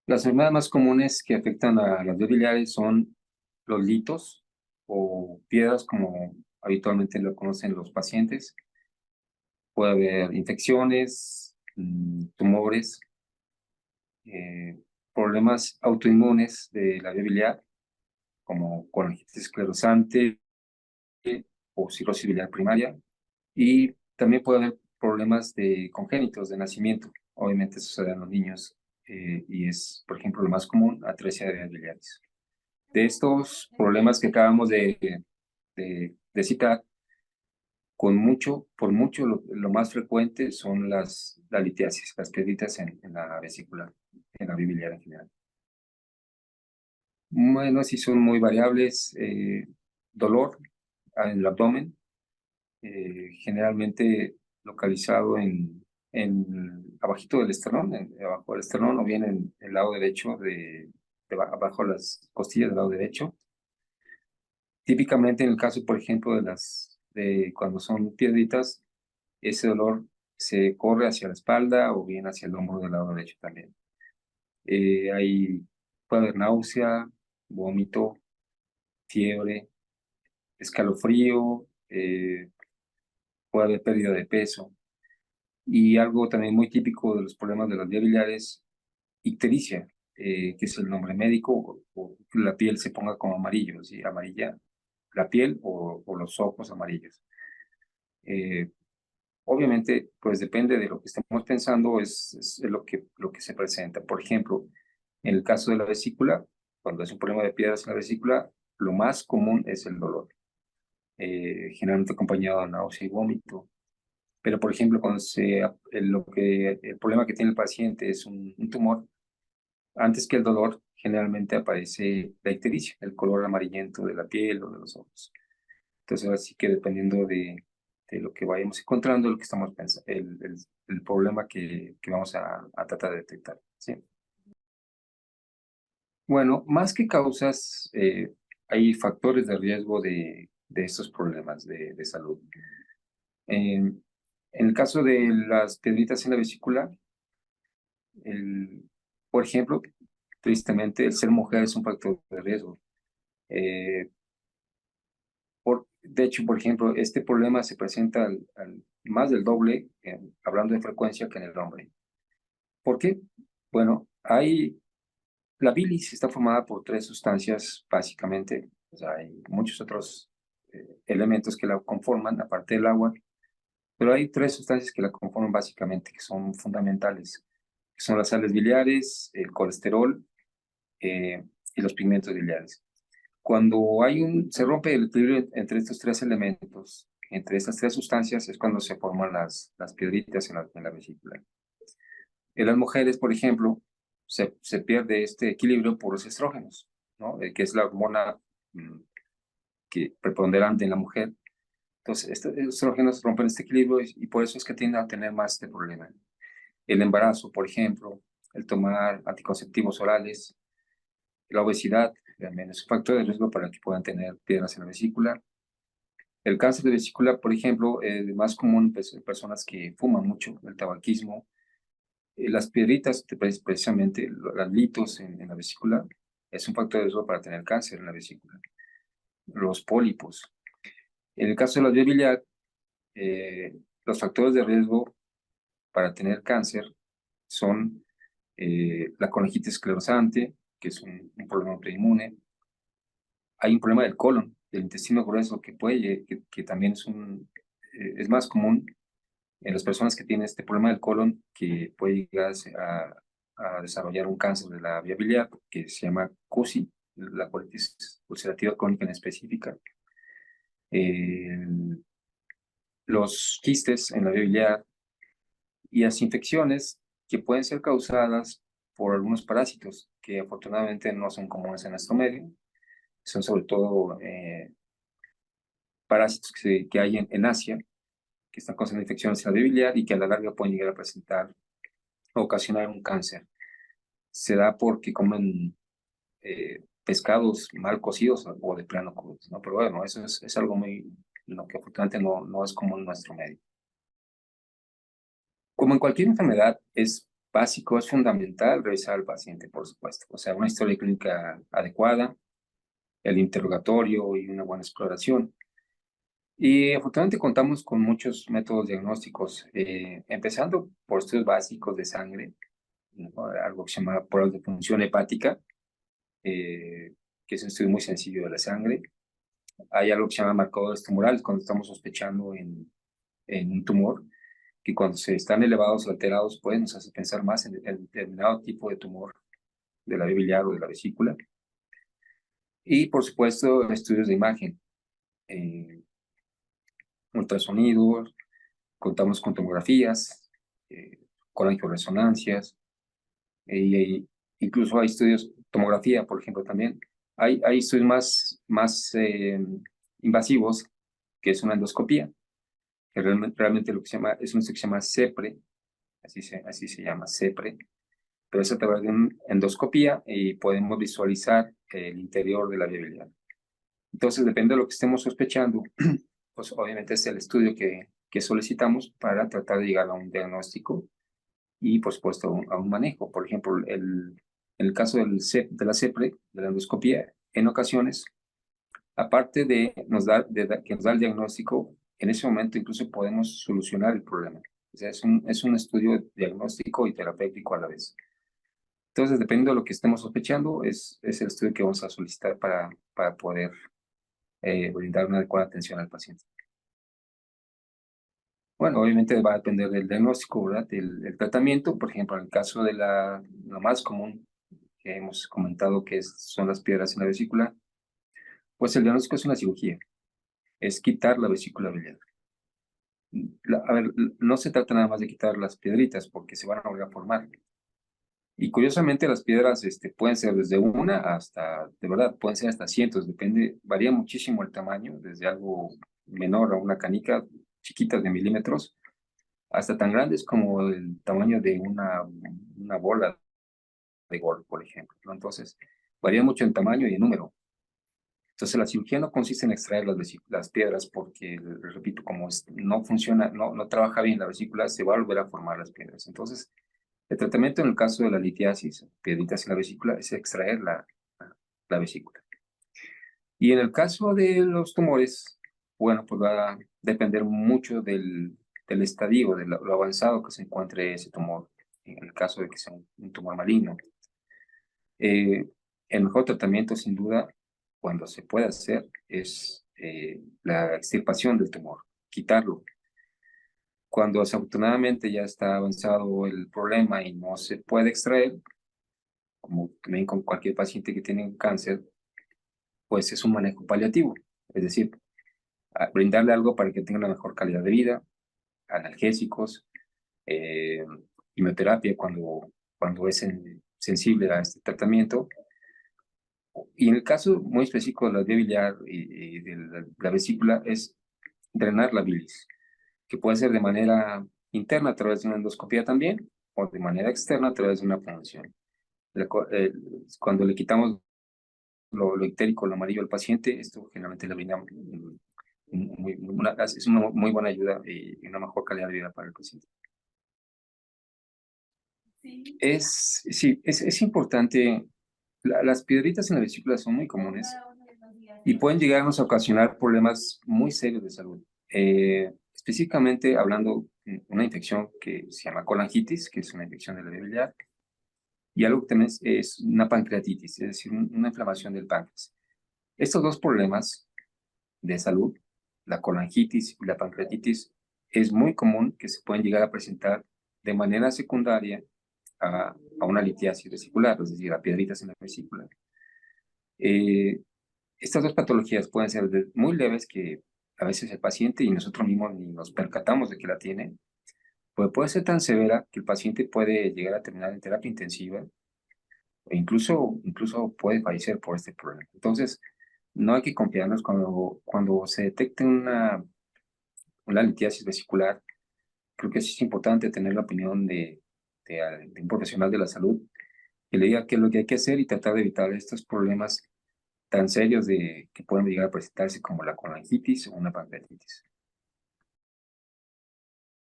Las enfermedades más comunes que afectan a las vías biliares son los litos o piedras, como habitualmente lo conocen los pacientes. Puede haber infecciones, tumores, eh, problemas autoinmunes de la vía biliar, como colangitis esclerosante o cirrosis biliar primaria. Y también puede haber problemas congénitos de nacimiento. Obviamente sucede en los niños y es, por ejemplo, lo más común, atresia de vías biliares. De estos problemas que acabamos de citar, por mucho, lo más frecuente son la litiasis, las piedritas en la vesícula, en la vía biliar en general. Bueno, sí son muy variables. Dolor en el abdomen, generalmente localizado abajito del esternón, abajo del esternón, o bien en el lado derecho, abajo las costillas del lado derecho. Típicamente en el caso, por ejemplo, de cuando son piedritas, ese dolor se corre hacia la espalda o bien hacia el hombro del lado derecho también. Puede haber náusea, vómito, fiebre, escalofrío, puede haber pérdida de peso. Y algo también muy típico de los problemas de las vías biliares, ictericia, que es el nombre médico, o que la piel se ponga como amarillo, ¿sí? Amarilla la piel o los ojos amarillos. Obviamente, pues depende de lo que estemos pensando, es lo que se presenta. Por ejemplo, en el caso de la vesícula, cuando es un problema de piedras en la vesícula, lo más común es el dolor, generalmente acompañado de náusea y vómito. Pero, por ejemplo, el problema que tiene el paciente es un tumor, antes que el dolor, generalmente aparece la ictericia, el color amarillento de la piel o de los ojos. Entonces, así que dependiendo de lo que vayamos encontrando, lo que estamos pensando, el problema que vamos a tratar de detectar, ¿sí? Bueno, más que causas, hay factores de riesgo de estos problemas de salud. En el caso de las piedritas en la vesícula, el, por ejemplo, tristemente, el ser mujer es un factor de riesgo. Eh, de hecho, por ejemplo, este problema se presenta más del doble, hablando de frecuencia, que en el hombre. ¿Por qué? Bueno, la bilis está formada por tres sustancias, básicamente. O sea, hay muchos otros elementos que la conforman, aparte del agua, pero hay tres sustancias que la conforman básicamente, que son fundamentales, que son las sales biliares, el colesterol y los pigmentos biliares. Cuando se rompe el equilibrio entre estos tres elementos, entre estas tres sustancias, es cuando se forman las piedritas en la vesícula. En las mujeres, por ejemplo, se pierde este equilibrio por los estrógenos, ¿no? Que es la hormona preponderante en la mujer. Entonces, estos estrógenos rompen este equilibrio y por eso es que tienden a tener más este problema. El embarazo, por ejemplo, el tomar anticonceptivos orales, la obesidad, también es un factor de riesgo para que puedan tener piedras en la vesícula. El cáncer de vesícula, por ejemplo, es más común en personas que fuman mucho, el tabaquismo. Las piedritas, precisamente, los litos en la vesícula, es un factor de riesgo para tener cáncer en la vesícula. Los pólipos. En el caso de la vía biliar, los factores de riesgo para tener cáncer son la colangitis esclerosante, que es un problema autoinmune. Hay un problema del colon, del intestino grueso, que también es más común en las personas que tienen este problema del colon, que puede llegar a desarrollar un cáncer de la vía biliar, que se llama CUSI, la colitis ulcerativa crónica en específica. Los quistes en la vía biliar y las infecciones que pueden ser causadas por algunos parásitos, que afortunadamente no son comunes en nuestro medio. Son sobre todo parásitos que hay en Asia, que están causando infecciones en la vía biliar y que a la larga pueden llegar a presentar ocasionar un cáncer. Se da porque comen pescados mal cocidos o de plano crudos, ¿no? Pero bueno, eso es algo lo que afortunadamente no es común en nuestro medio. Como en cualquier enfermedad, es básico, es fundamental revisar al paciente, por supuesto. O sea, una historia clínica adecuada, el interrogatorio y una buena exploración. Y afortunadamente contamos con muchos métodos diagnósticos, empezando por estudios básicos de sangre, ¿no? Algo que se llama pruebas de función hepática, que es un estudio muy sencillo de la sangre. Hay algo que se llama marcadores tumorales cuando estamos sospechando en un tumor, que cuando se están elevados o alterados, pues nos hace pensar más en determinado tipo de tumor de la vía biliar o de la vesícula. Y por supuesto, estudios de imagen, eh, ultrasonidos, contamos con tomografías, con angioresonancias, incluso hay estudios, tomografía, por ejemplo, también. Hay estudios más invasivos, que es una endoscopía, que realmente lo que se llama, es un estudio que se llama CEPRE, así se llama, CEPRE, pero es a través de una endoscopía y podemos visualizar el interior de la vía biliar. Entonces, depende de lo que estemos sospechando, pues obviamente es el estudio que solicitamos para tratar de llegar a un diagnóstico y, por supuesto, a un manejo. Por ejemplo, en el caso de la CEPRE, de la endoscopía, en ocasiones, aparte de que nos da el diagnóstico, en ese momento incluso podemos solucionar el problema. O sea, es un estudio diagnóstico y terapéutico a la vez. Entonces, dependiendo de lo que estemos sospechando, es el estudio que vamos a solicitar para poder brindar una adecuada atención al paciente. Bueno, obviamente va a depender del diagnóstico, ¿verdad? El tratamiento, por ejemplo, en el caso de lo más común que hemos comentado, que son las piedras en la vesícula, pues el diagnóstico es una cirugía, es quitar la vesícula biliar. A ver, no se trata nada más de quitar las piedritas, porque se van a volver a formar. Y curiosamente las piedras pueden ser desde una hasta, de verdad, pueden ser hasta cientos, depende, varía muchísimo el tamaño, desde algo menor a una canica chiquita de milímetros, hasta tan grandes como el tamaño de una bola de golf, por ejemplo, ¿no? Entonces, varía mucho en tamaño y en número. Entonces, la cirugía no consiste en extraer las piedras porque, les repito, como no funciona, no trabaja bien la vesícula, se va a volver a formar las piedras. Entonces, el tratamiento en el caso de la litiasis, piedritas en la vesícula, es extraer la vesícula. Y en el caso de los tumores, bueno, pues va a depender mucho del estadio, de lo avanzado que se encuentre ese tumor, en el caso de que sea un tumor maligno. El mejor tratamiento, sin duda, cuando se puede hacer, es la extirpación del tumor, quitarlo. Cuando desafortunadamente ya está avanzado el problema y no se puede extraer, como también con cualquier paciente que tiene cáncer, pues es un manejo paliativo, es decir, brindarle algo para que tenga una mejor calidad de vida, analgésicos, eh, quimioterapia cuando es sensible a este tratamiento. Y en el caso muy específico de la vía biliar y de la vesícula es drenar la bilis, que puede ser de manera interna a través de una endoscopía también, o de manera externa a través de una punción. Cuando le quitamos lo ictérico, lo amarillo al paciente, esto generalmente le brinda es una muy buena ayuda y una mejor calidad de vida para el paciente. Sí, es importante. Las piedritas en la vesícula son muy comunes y pueden llegarnos a ocasionar problemas muy serios de salud. Específicamente hablando de una infección que se llama colangitis, que es una infección de la vía biliar, y algo que también es una pancreatitis, es decir, una inflamación del páncreas. Estos dos problemas de salud, la colangitis y la pancreatitis, es muy común que se pueden llegar a presentar de manera secundaria a una litiasis vesicular, es decir, a piedritas en la vesícula. Estas dos patologías pueden ser muy leves, que a veces el paciente y nosotros mismos ni nos percatamos de que la tiene, pues puede ser tan severa que el paciente puede llegar a terminar en terapia intensiva e incluso puede fallecer por este problema. Entonces, no hay que confiarnos cuando se detecte una litiasis vesicular. Creo que sí es importante tener la opinión de un profesional de la salud que le diga qué es lo que hay que hacer y tratar de evitar estos problemas tan serios que pueden llegar a presentarse como la colangitis o una pancreatitis.